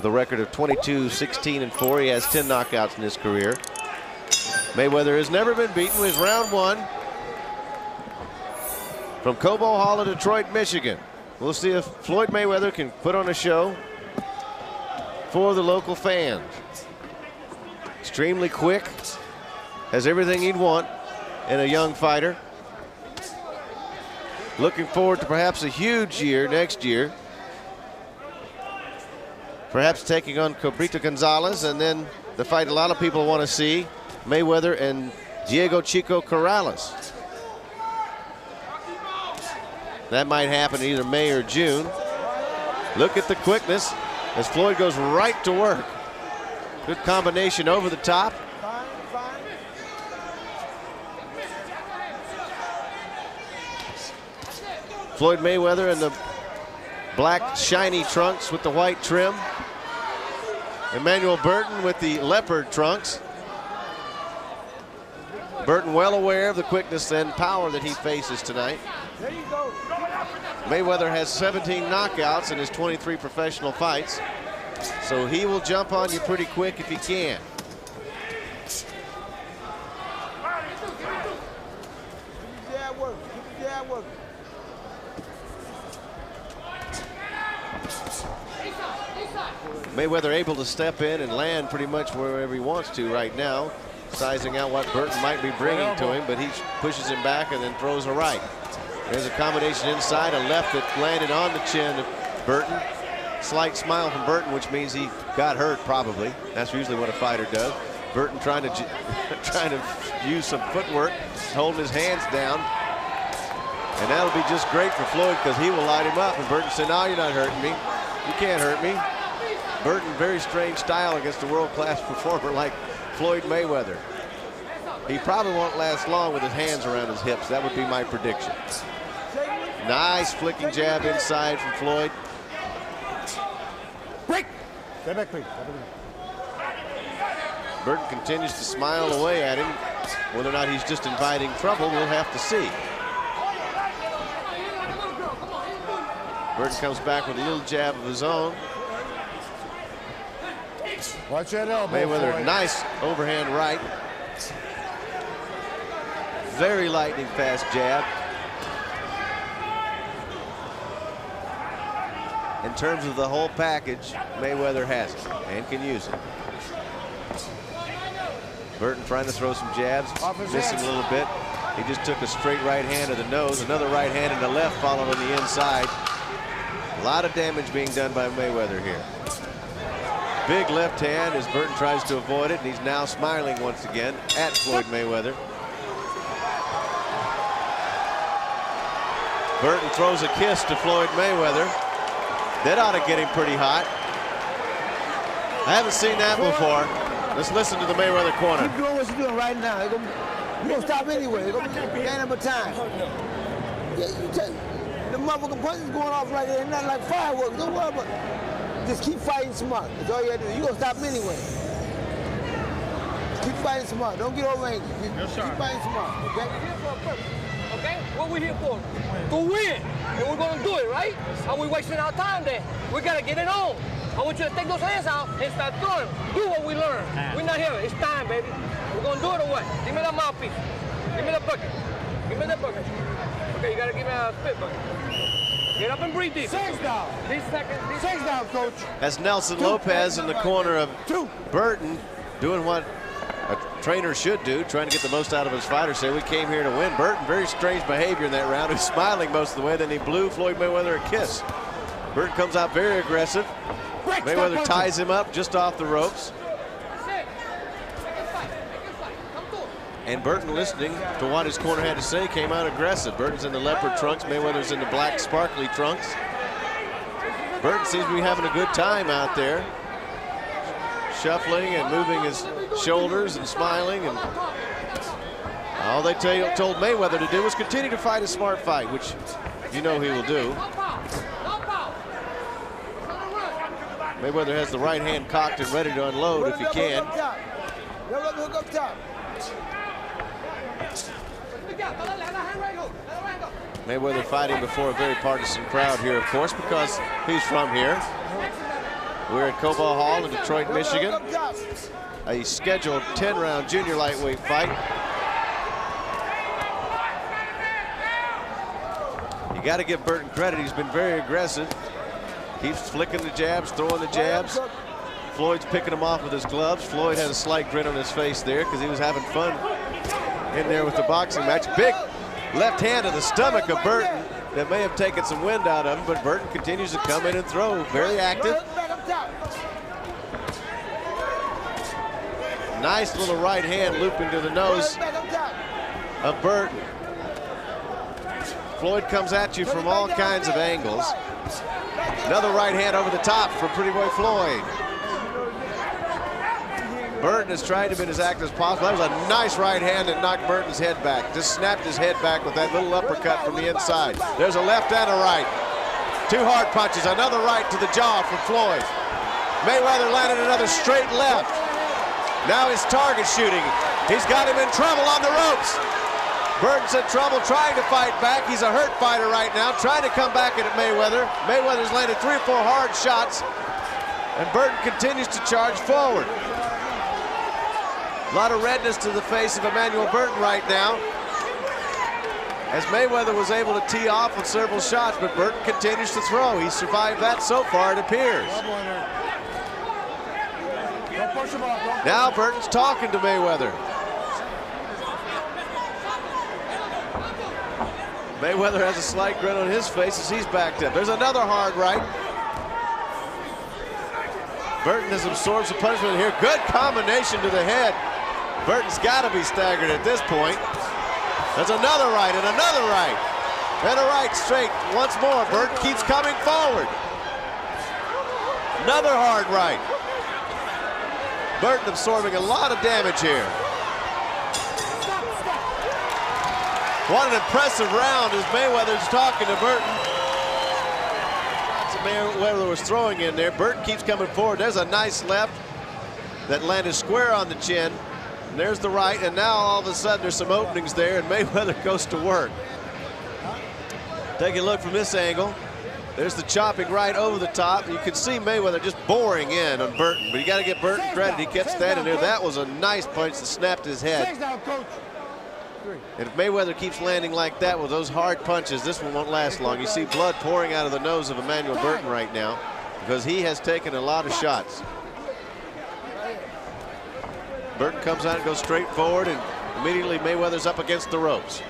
the record of 22-16-4. He has 10 knockouts in his career. Mayweather has never been beaten with round one from Cobo Hall of Detroit, Michigan. We'll see if Floyd Mayweather can put on a show for the local fans. Extremely quick, has everything he'd want in a young fighter. Looking forward to perhaps a huge year next year. Perhaps taking on Cabrita Gonzalez, and then the fight a lot of people want to see, Mayweather and Diego Chico Corrales. That might happen in either May or June. Look at the quickness as Floyd goes right to work. Good combination over the top. Floyd Mayweather in the black shiny trunks with the white trim. Emanuel Burton with the leopard trunks. Burton well aware of the quickness and power that he faces tonight. Mayweather has 17 knockouts in his 23 professional fights, so he will jump on you pretty quick if he can. Mayweather able to step in and land pretty much wherever he wants to right now, sizing out what Burton might be bringing to him, but he pushes him back and then throws a right. There's a combination inside, a left that landed on the chin of Burton. Slight smile from Burton, which means he got hurt probably. That's usually what a fighter does. Burton trying to use some footwork, holding his hands down. And that'll be just great for Floyd because he will light him up. And Burton said, no, you're not hurting me. You can't hurt me. Burton, very strange style against a world-class performer like Floyd Mayweather. He probably won't last long with his hands around his hips. That would be my prediction. Nice flicking jab inside from Floyd. Break. Stay back, please. Burton continues to smile away at him. Whether or not he's just inviting trouble, we'll have to see. Burton comes back with a little jab of his own. Watch that elbow. Mayweather, Floyd. nice overhand right. Very lightning fast jab. In terms of the whole package, Mayweather has it and can use it. Burton trying to throw some jabs, missing a little bit. He just took a straight right hand to the nose, another right hand in the left, followed on the inside. A lot of damage being done by Mayweather here. Big left hand as Burton tries to avoid it, and he's now smiling once again at Floyd Mayweather. Burton throws a kiss to Floyd Mayweather. That ought to get him pretty hot. I haven't seen that before. Let's listen to the Mayweather corner. Keep doing what you're doing right now. You're going to stop anyway. You're going to be gain up time. The motherfucking punches going off like they're not like fireworks. Don't worry about it. Just keep fighting smart. That's all you got to do. You're going to stop anyway. Keep fighting smart. Don't get over angry. Keep fighting smart, okay? Okay? What we here for? To win. And we're going to do it, right? And we're wasting our time there. We got to get it on. I want you to take those hands out and start throwing. Do what we learned. We're not here. It's time, baby. We're going to do it or what? Give me that mouthpiece. Give me the bucket. Give me the bucket. Okay, you got to give me a spit bucket. Get up and breathe deep. 6 down. These seconds. 6 down, coach. That's Nelson Lopez in the corner of Burton, doing what a trainer should do, trying to get the most out of his fighter. Say, we came here to win. Burton, very strange behavior in that round. He was smiling most of the way, then he blew Floyd Mayweather a kiss. Burton comes out very aggressive. Mayweather ties him up just off the ropes. And Burton, listening to what his corner had to say, came out aggressive. Burton's in the leopard trunks. Mayweather's in the black sparkly trunks. Burton seems to be having a good time out there, shuffling and moving his shoulders and smiling. And all they told Mayweather to do was continue to fight a smart fight, which you know he will do. Mayweather has the right hand cocked and ready to unload if he can. Mayweather fighting before a very partisan crowd here, of course, because he's from here. We're at Cobo Hall in Detroit, Michigan. A scheduled 10-round junior lightweight fight. You got to give Burton credit. He's been very aggressive. Keeps flicking the jabs, throwing the jabs. Floyd's picking him off with his gloves. Floyd has a slight grin on his face there because he was having fun in there with the boxing match. Big left hand to the stomach of Burton that may have taken some wind out of him, but Burton continues to come in and throw. Very active. Nice little right hand looping to the nose of Burton. Floyd comes at you from all kinds of angles. Another right hand over the top from Pretty Boy Floyd. Burton has tried to be as active as possible. That was a nice right hand that knocked Burton's head back. Just snapped his head back with that little uppercut from the inside. There's a left and a right. Two hard punches. Another right to the jaw from Floyd. Mayweather landed another straight left. Now he's target shooting. He's got him in trouble on the ropes. Burton's in trouble trying to fight back. He's a hurt fighter right now, trying to come back at Mayweather. Mayweather's landed 3 or 4 hard shots, and Burton continues to charge forward. A lot of redness to the face of Emanuel Burton right now, as Mayweather was able to tee off with several shots, but Burton continues to throw. He survived that so far, it appears. Now Burton's talking to Mayweather. Mayweather has a slight grin on his face as he's backed up. There's another hard right. Burton has absorbed some punishment here. Good combination to the head. Burton's got to be staggered at this point. There's another right and another right. And a right straight once more. Burton keeps coming forward. Another hard right. Burton absorbing a lot of damage here. What an impressive round as Mayweather's talking to Burton. So Mayweather was throwing in there. Burton keeps coming forward. There's a nice left that landed square on the chin. And there's the right, and now all of a sudden there's some openings there, and Mayweather goes to work. Take a look from this angle. There's the chopping right over the top. You can see Mayweather just boring in on Burton, but you got to give Burton credit. He kept standing there. That was a nice punch that snapped his head. And if Mayweather keeps landing like that with those hard punches, this one won't last long. You see blood pouring out of the nose of Emanuel Burton right now because he has taken a lot of shots. Burton comes out and goes straight forward, and immediately Mayweather's up against the ropes.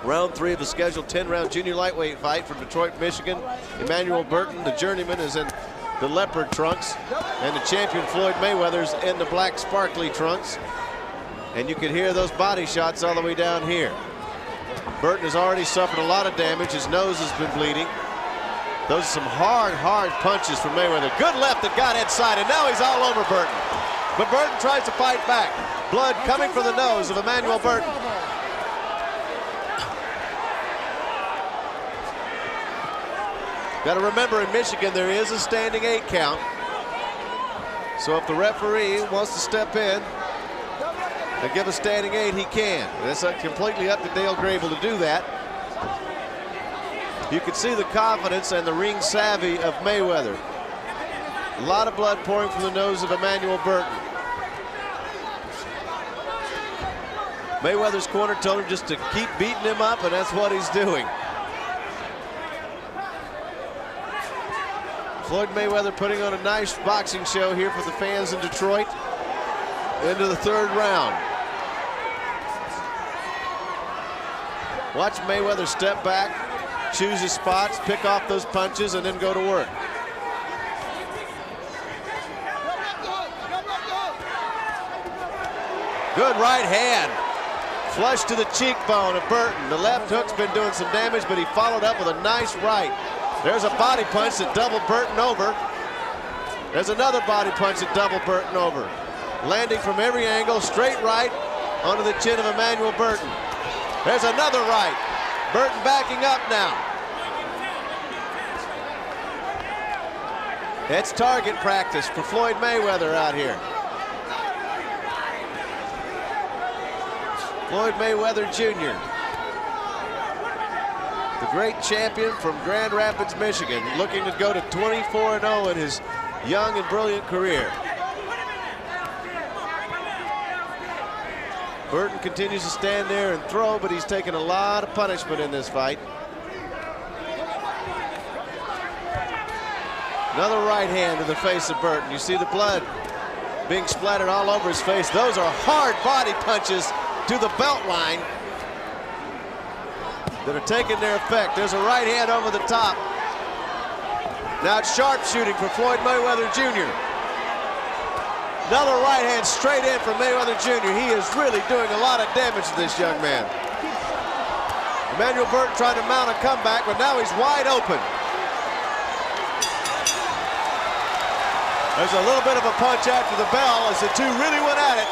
Round 3 of the scheduled 10-round junior lightweight fight from Detroit, Michigan. Emanuel Burton, the journeyman, is in the leopard trunks, and the champion Floyd Mayweather's in the black sparkly trunks. And you can hear those body shots all the way down here. Burton has already suffered a lot of damage. His nose has been bleeding. Those are some hard punches from Mayweather. Good left that got inside, and now he's all over Burton. But Burton tries to fight back. Blood coming from the nose of Emanuel Burton. Got to remember, in Michigan, there is a standing 8 count. So if the referee wants to step in and give a standing 8, he can. And it's completely up to Dale Grable to do that. You can see the confidence and the ring savvy of Mayweather. A lot of blood pouring from the nose of Emanuel Burton. Mayweather's corner told him just to keep beating him up, and that's what he's doing. Floyd Mayweather putting on a nice boxing show here for the fans in Detroit. Into the 3rd round. Watch Mayweather step back, choose his spots, pick off those punches, and then go to work. Good right hand. Flush to the cheekbone of Burton. The left hook's been doing some damage, but he followed up with a nice right. There's a body punch that doubled Burton over. There's another body punch that doubled Burton over. Landing from every angle, straight right onto the chin of Emanuel Burton. There's another right. Burton backing up now. It's target practice for Floyd Mayweather out here. Floyd Mayweather Jr., the great champion from Grand Rapids, Michigan, looking to go to 24-0 in his young and brilliant career. Burton continues to stand there and throw, but he's taken a lot of punishment in this fight. Another right hand to the face of Burton. You see the blood being splattered all over his face. Those are hard body punches to the belt line that are taking their effect. There's a right hand over the top. Now it's sharpshooting for Floyd Mayweather Jr. Another right hand straight in from Mayweather Jr. He is really doing a lot of damage to this young man. Emanuel Burton trying to mount a comeback, but now he's wide open. There's a little bit of a punch after the bell as the two really went at it.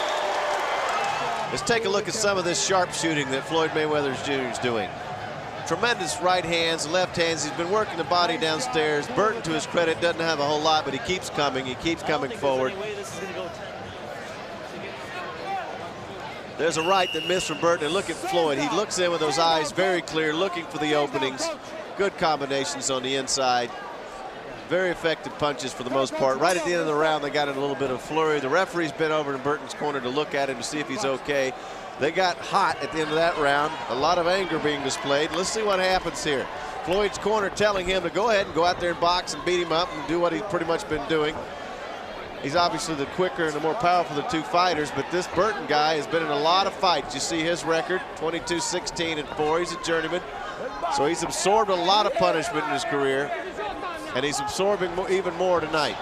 Let's take a look at some of this sharpshooting that Floyd Mayweather Jr. is doing. Tremendous right hands, left hands. He's been working the body downstairs. Burton, to his credit, doesn't have a whole lot, but he keeps coming. He keeps coming forward. There's a right that missed from Burton, and look at Floyd. He looks in with those eyes very clear, looking for the openings. Good combinations on the inside. Very effective punches for the most part. Right at the end of the round, they got in a little bit of flurry. The referee's been over in Burton's corner to look at him to see if he's okay. They got hot at the end of that round. A lot of anger being displayed. Let's see what happens here. Floyd's corner telling him to go ahead and go out there and box and beat him up and do what he's pretty much been doing. He's obviously the quicker and the more powerful of the two fighters, but this Burton guy has been in a lot of fights. You see his record, 22-16-4. He's a journeyman. So he's absorbed a lot of punishment in his career, and he's absorbing even more tonight.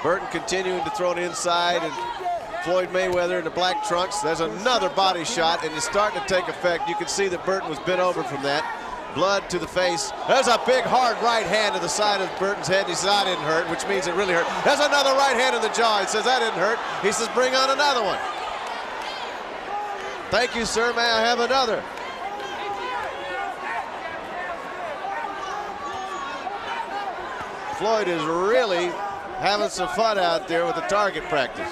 Burton continuing to throw it inside, and Floyd Mayweather in the black trunks. There's another body shot, and it's starting to take effect. You can see that Burton was bent over from that. Blood to the face. There's a big hard right hand to the side of Burton's head. He says, "I didn't hurt," which means it really hurt. There's another right hand in the jaw. He says, "That didn't hurt." He says, "Bring on another one." "Thank you, sir. May I have another?" Floyd is really having some fun out there with the target practice.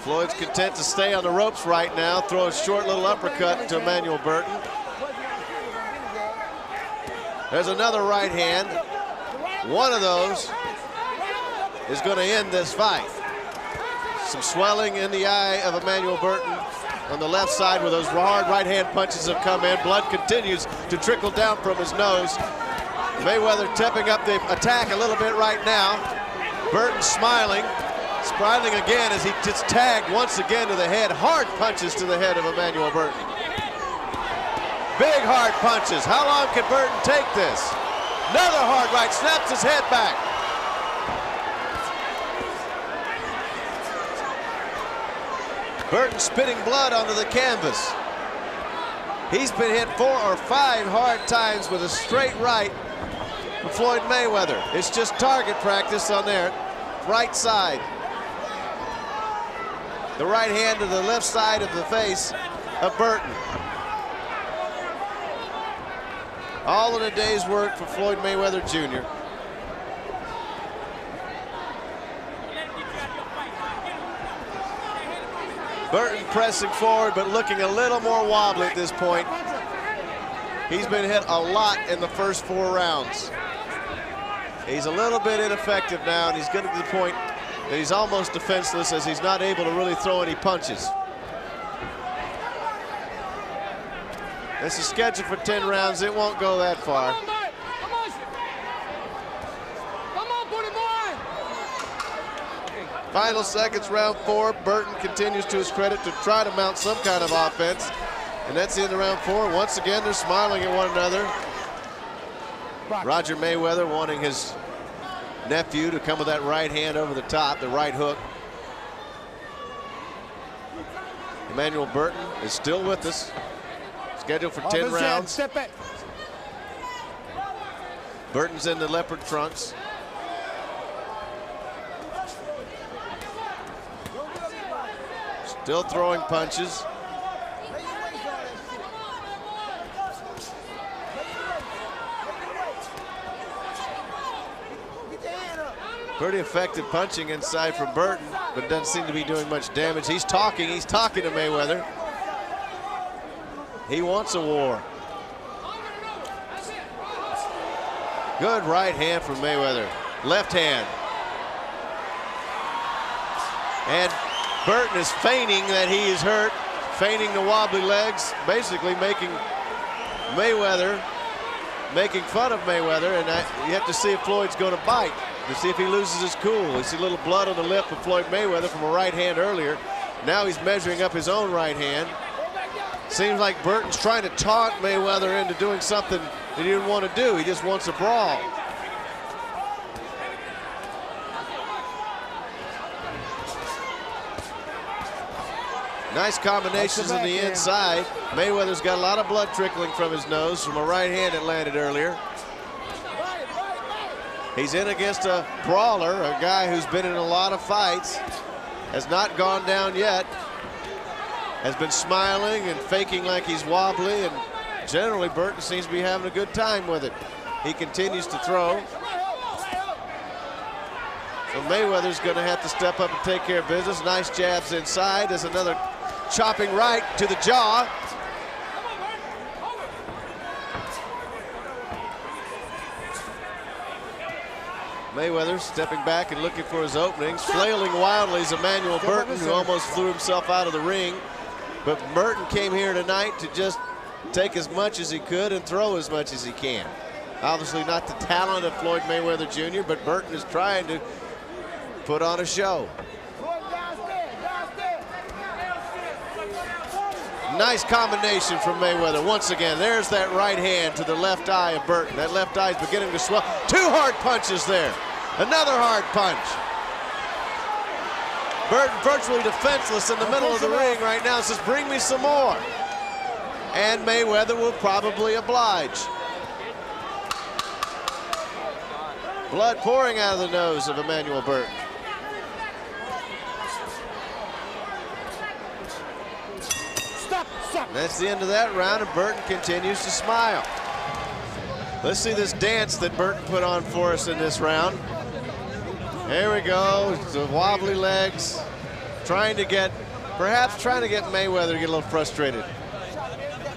Floyd's content to stay on the ropes right now, throw a short little uppercut to Emanuel Burton. There's another right hand. One of those is going to end this fight. Some swelling in the eye of Emanuel Burton on the left side where those hard right hand punches have come in. Blood continues to trickle down from his nose. Mayweather stepping up the attack a little bit right now. Burton smiling again as he gets tagged once again to the head. Hard punches to the head of Emanuel Burton. Big hard punches. How long can Burton take this? Another hard right, snaps his head back. Burton spitting blood onto the canvas. He's been hit 4 or 5 hard times with a straight right from Floyd Mayweather. It's just target practice on their right side. The right hand to the left side of the face of Burton. All in a day's work for Floyd Mayweather Jr. Burton pressing forward, but looking a little more wobbly at this point. He's been hit a lot in the first 4 rounds. He's a little bit ineffective now, and he's getting to the point that he's almost defenseless as he's not able to really throw any punches. This is scheduled for 10 rounds. It won't go that far. Final seconds, round 4. Burton continues to his credit to try to mount some kind of offense. And that's the end of round 4. Once again, they're smiling at one another. Roger Mayweather wanting his nephew to come with that right hand over the top, the right hook. Emanuel Burton is still with us. Scheduled for 10 rounds. Burton's in the leopard trunks. Still throwing punches. Pretty effective punching inside from Burton, but doesn't seem to be doing much damage. He's talking to Mayweather. He wants a war. Good right hand from Mayweather. Left hand. And Burton is feigning that he is hurt, feigning the wobbly legs, basically making fun of Mayweather, and you have to see if Floyd's going to bite, to see if he loses his cool. We see a little blood on the lip of Floyd Mayweather from a right hand earlier. Now he's measuring up his own right hand. Seems like Burton's trying to taunt Mayweather into doing something that he didn't want to do. He just wants a brawl. Nice combinations in the inside. Mayweather's got a lot of blood trickling from his nose from a right hand that landed earlier. He's in against a brawler, a guy who's been in a lot of fights, has not gone down yet, has been smiling and faking like he's wobbly, and generally Burton seems to be having a good time with it. He continues to throw. So Mayweather's going to have to step up and take care of business. Nice jabs inside. There's another chopping right to the jaw. Mayweather stepping back and looking for his openings. Flailing wildly is Emanuel Burton, who almost flew himself out of the ring. But Burton came here tonight to just take as much as he could and throw as much as he can. Obviously not the talent of Floyd Mayweather Jr., but Burton is trying to put on a show. Nice combination from Mayweather. Once again, there's that right hand to the left eye of Burton. That left eye is beginning to swell. Two hard punches there. Another hard punch. Burton virtually defenseless in the middle of the ring right now. Says, bring me some more. And Mayweather will probably oblige. Blood pouring out of the nose of Emanuel Burton. That's the end of that round, and Burton continues to smile. Let's see this dance that Burton put on for us in this round. There we go, the wobbly legs, perhaps trying to get Mayweather to get a little frustrated.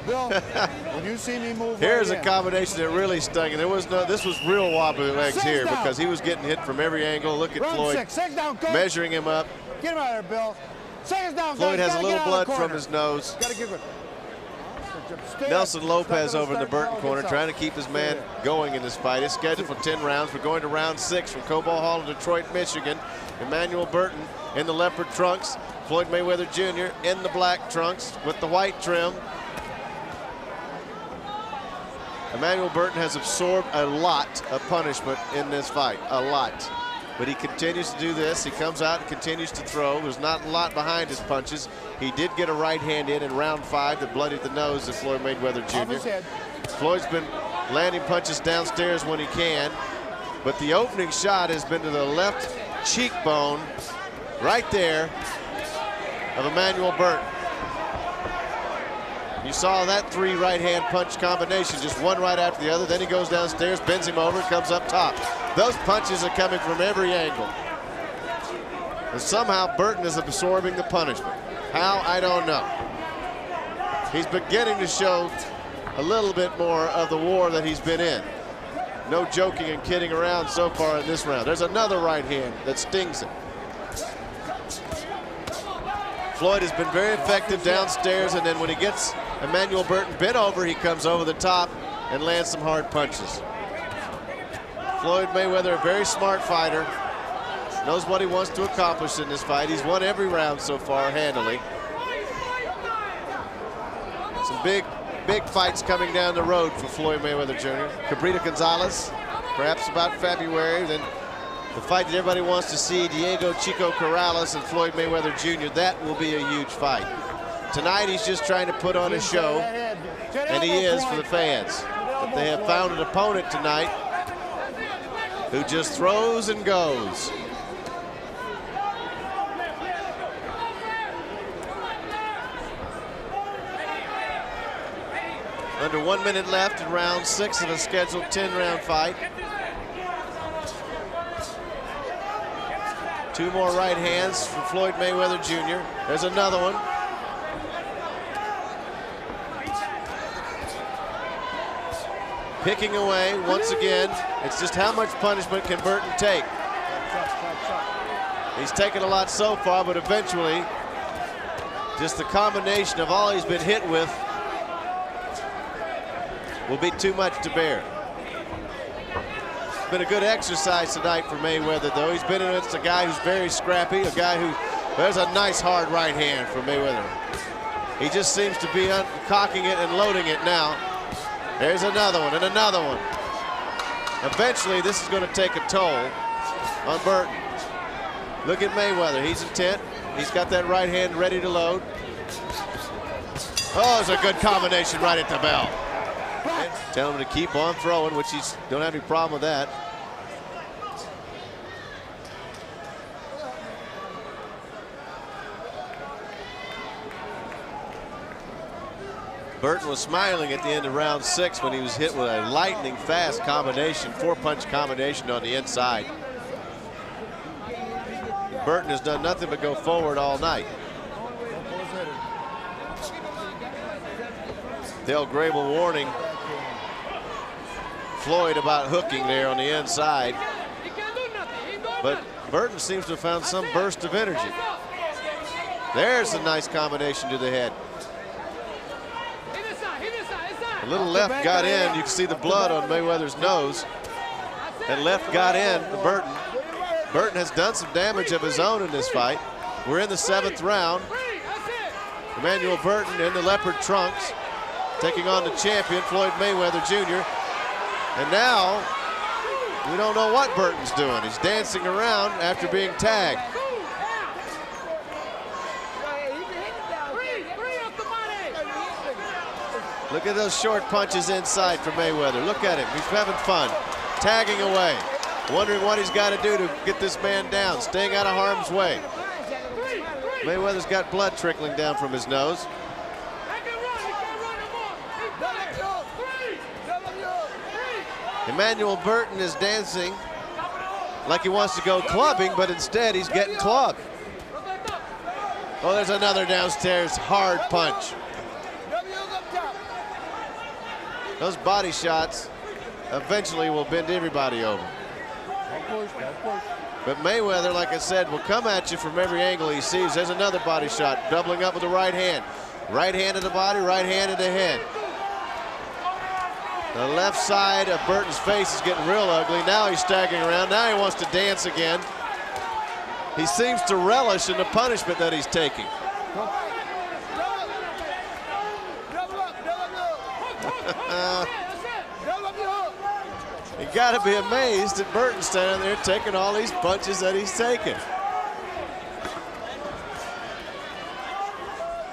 Bill, when you see me move Here's right a combination that really stung, and this was real wobbly legs here because he was getting hit from every angle. Look at Floyd measuring him up. Get him out of there, Bill. Seconds down, Floyd guys. has a little blood from his nose. Nelson Lopez over in the Burton corner trying to keep his man going in this fight. It's scheduled for 10 rounds. We're going to round 6 from Cobo Hall in Detroit, Michigan. Emanuel Burton in the leopard trunks. Floyd Mayweather Jr. in the black trunks with the white trim. Emanuel Burton has absorbed a lot of punishment in this fight, a lot. But he continues to do this. He comes out and continues to throw. There's not a lot behind his punches. He did get a right hand in round 5 that bloodied the nose of Floyd Mayweather Jr. Floyd's been landing punches downstairs when he can, but the opening shot has been to the left cheekbone, right there, of Emanuel Burton. You saw that 3 right-hand punch combination, just one right after the other. Then he goes downstairs, bends him over, comes up top. Those punches are coming from every angle. And somehow Burton is absorbing the punishment. How, I don't know. He's beginning to show a little bit more of the war that he's been in. No joking and kidding around so far in this round. There's another right hand that stings him. Floyd has been very effective downstairs, and then when he gets Emanuel Burton bent over, he comes over the top and lands some hard punches. Floyd Mayweather, a very smart fighter, knows what he wants to accomplish in this fight. He's won every round so far handily. Some big fights coming down the road for Floyd Mayweather Jr. Cabrera Gonzalez, perhaps about February. Then the fight that everybody wants to see, Diego Chico Corrales and Floyd Mayweather Jr., that will be a huge fight. Tonight he's just trying to put on a show, and he is for the fans. But they have found an opponent tonight who just throws and goes. Under 1 minute left in round 6 of a scheduled 10-round fight. 2 more right hands for Floyd Mayweather Jr. There's another one. Picking away once again. It's just how much punishment can Burton take? He's taken a lot so far, but eventually, just the combination of all he's been hit with will be too much to bear. It's been a good exercise tonight for Mayweather, though. He's been against a guy who's very scrappy, a guy who, there's a nice hard right hand for Mayweather. He just seems to be cocking it and loading it now. There's another one and another one. Eventually, this is going to take a toll on Burton. Look at Mayweather. He's intent. He's got that right hand ready to load. Oh, it's a good combination right at the bell. Tell him to keep on throwing, which he's don't have any problem with that. Burton was smiling at the end of round 6 when he was hit with a lightning fast combination, 4-punch combination on the inside. Burton has done nothing but go forward all night. Dale Grable warning Floyd about hooking there on the inside. But Burton seems to have found some burst of energy. There's a nice combination to the head. A little left got in. You can see the blood on Mayweather's nose. And left got in to Burton. Burton has done some damage of his own in this fight. We're in the 7th round. Emanuel Burton in the leopard trunks, taking on the champion, Floyd Mayweather Jr. And now, we don't know what Burton's doing. He's dancing around after being tagged. Look at those short punches inside for Mayweather. Look at him, he's having fun. Tagging away, wondering what he's got to do to get this man down, staying out of harm's way. Mayweather's got blood trickling down from his nose. Emanuel Burton is dancing like he wants to go clubbing, but instead he's getting clubbed. Oh, there's another downstairs hard punch. Those body shots eventually will bend everybody over. But Mayweather, like I said, will come at you from every angle he sees. There's another body shot, doubling up with the right hand. Right hand of the body, right hand of the head. The left side of Burton's face is getting real ugly. Now he's staggering around. Now he wants to dance again. He seems to relish in the punishment that he's taking. You got to be amazed at Burton standing there taking all these punches that he's taking.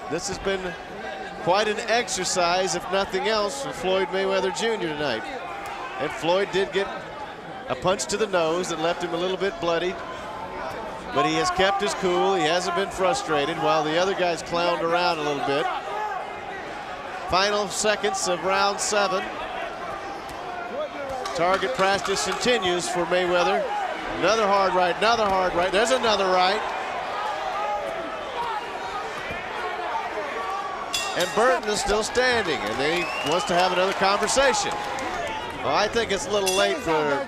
This has been quite an exercise, if nothing else, for Floyd Mayweather Jr. tonight. And Floyd did get a punch to the nose that left him a little bit bloody, but he has kept his cool. He hasn't been frustrated while the other guys clowned around a little bit. Final seconds of round 7. Target practice continues for Mayweather. Another hard right, another hard right. There's another right. And Burton is still standing, and then he wants to have another conversation. Well, I think it's a little late for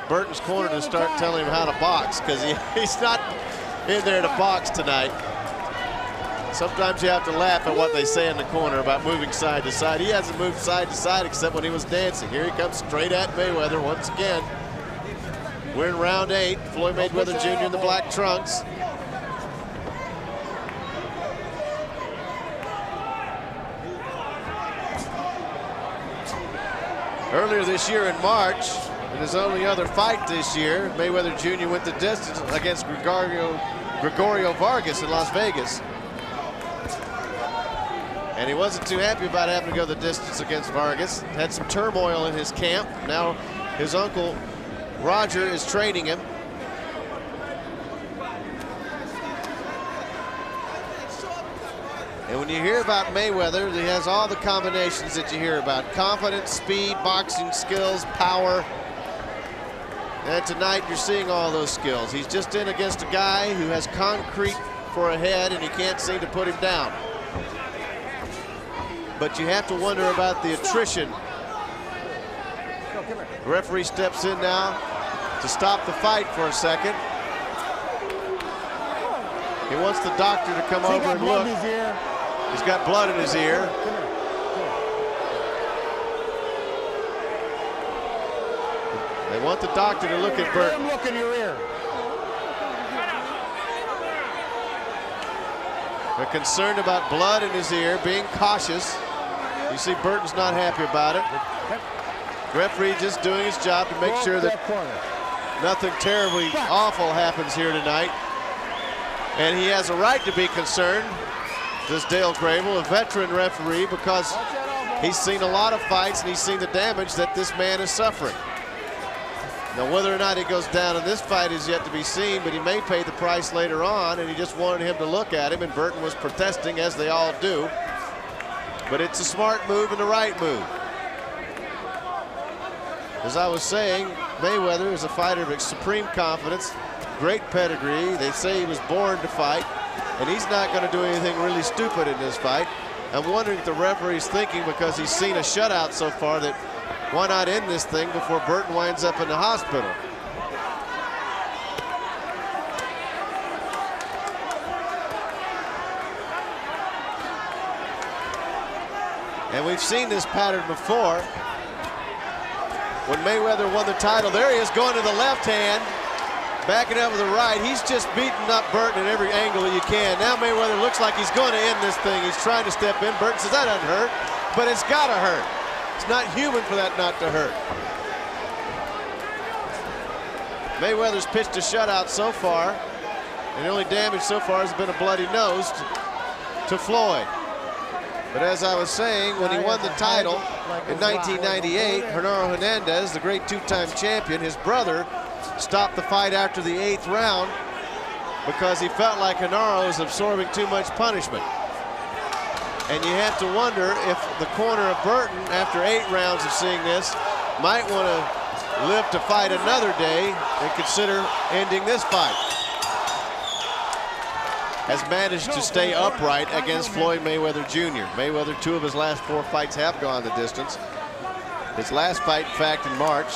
Burton's corner to start telling him how to box, because he's not in there to box tonight. Sometimes you have to laugh at what they say in the corner about moving side to side. He hasn't moved side to side except when he was dancing. Here he comes straight at Mayweather once again. We're in round 8. Floyd Mayweather Jr. in the black trunks. Earlier this year in March, in his only other fight this year, Mayweather Jr. went the distance against Gregorio Vargas in Las Vegas. And he wasn't too happy about having to go the distance against Vargas. Had some turmoil in his camp. Now his uncle Roger is training him. And when you hear about Mayweather, he has all the combinations that you hear about. Confidence, speed, boxing skills, power. And tonight you're seeing all those skills. He's just in against a guy who has concrete for a head, and he can't seem to put him down. But you have to wonder about the attrition. The referee steps in now to stop the fight for a second. He wants the doctor to come over and look. He's got blood in his ear. They want the doctor to look at Burton. Look in your ear. They're concerned about blood in his ear, being cautious. You see Burton's not happy about it. The referee just doing his job to make sure that nothing terribly awful happens here tonight. And he has a right to be concerned, this Dale Grable, a veteran referee, because he's seen a lot of fights and he's seen the damage that this man is suffering. Now, whether or not he goes down in this fight is yet to be seen, but he may pay the price later on, and he just wanted him to look at him, and Burton was protesting, as they all do. But it's a smart move and the right move. As I was saying, Mayweather is a fighter of supreme confidence, great pedigree. They say he was born to fight, and he's not going to do anything really stupid in this fight. I'm wondering if the referee's thinking, because he's seen a shutout so far, that why not end this thing before Burton winds up in the hospital? And we've seen this pattern before. When Mayweather won the title, there he is going to the left hand, backing up with the right. He's just beating up Burton at every angle that you can. Now Mayweather looks like he's going to end this thing. He's trying to step in. Burton says, that doesn't hurt, but it's got to hurt. It's not human for that not to hurt. Mayweather's pitched a shutout so far, and the only damage so far has been a bloody nose to Floyd. But as I was saying, when he won the title in 1998, Genaro Hernandez, the great two-time champion, his brother stopped the fight after the 8th round because he felt like Genaro was absorbing too much punishment. And you have to wonder if the corner of Burton, after 8 rounds of seeing this, might want to live to fight another day and consider ending this fight. Has managed to stay upright against Floyd Mayweather Jr. Mayweather, 2 of his last 4 fights have gone the distance. His last fight, in fact, in March,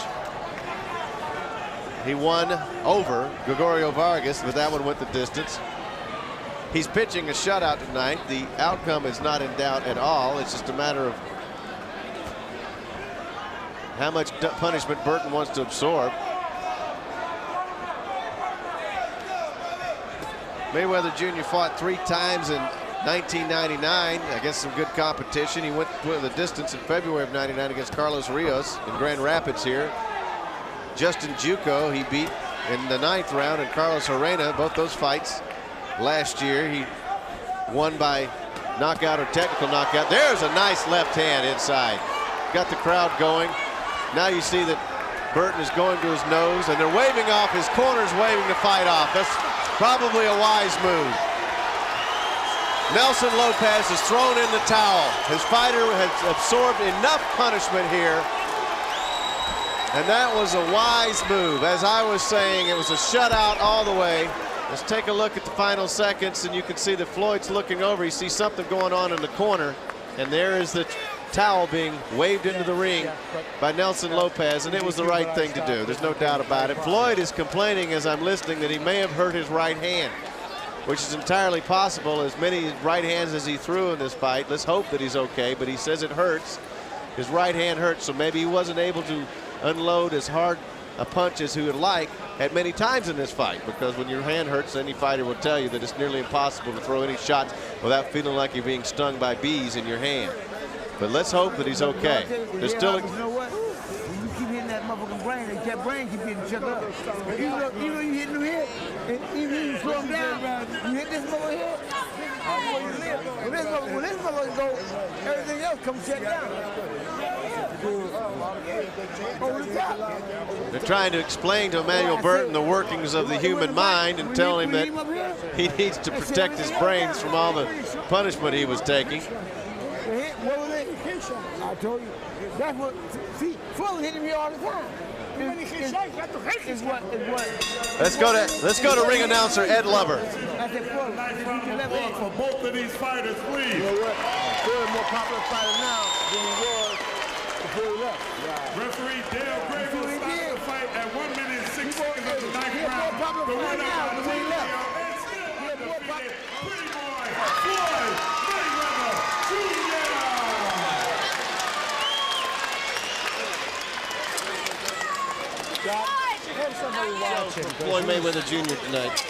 he won over Gregorio Vargas, but that one went the distance. He's pitching a shutout tonight. The outcome is not in doubt at all. It's just a matter of how much punishment Burton wants to absorb. Mayweather Jr. fought 3 times in 1999 against some good competition. He went the distance in February of '99 against Carlos Rios in Grand Rapids here. Justin Juco he beat in the 9th round, and Carlos Arena, both those fights last year, he won by knockout or technical knockout. There's a nice left hand inside. Got the crowd going. Now you see that Burton is going to his nose, and they're waving off. His corner's waving the fight off. That's probably a wise move. Nelson Lopez has thrown in the towel. His fighter has absorbed enough punishment here, and that was a wise move. As I was saying, it was a shutout all the way. Let's take a look at the final seconds, and you can see that Floyd's looking over. He sees something going on in the corner, and there is the towel being waved into the ring by Nelson Lopez, and it was the right thing to do. There's no doubt about it. Floyd is complaining as I'm listening that he may have hurt his right hand, which is entirely possible. As many right hands as he threw in this fight, let's hope that he's okay, but he says it hurts. His right hand hurts, so maybe he wasn't able to unload as hard a punch as he would like at many times in this fight, because when your hand hurts, any fighter will tell you that it's nearly impossible to throw any shots without feeling like you're being stung by bees in your hand. But let's hope that he's okay. There's still You know what? When you keep hitting that motherfucking brain, that brain keep getting shut up. Even though you hit him here, and even if you slow him down, you hit this motherfucker here, before you live. When this motherfucker go, everything else comes shut down. Over the top. They're trying to explain to Emanuel Burton the workings of the human mind and tell him that he needs to protect his brains from all the punishment he was taking. What was it? I told you. That's what, see, Floyd hit him here all the time. is what. Let's go to ring announcer Ed Lover. I said, For both of these fighters, please. You know what? Floyd a more popular fighter now than he was before he left. Referee Dale Gray will stop the fight at 1 minute and 6 seconds of the ninth He's more round. popular The fighter winner now by than when he left. TKO and still undefeated, Pretty Boy Floyd Mayweather Jr. Have somebody watching. Floyd Mayweather Jr. tonight.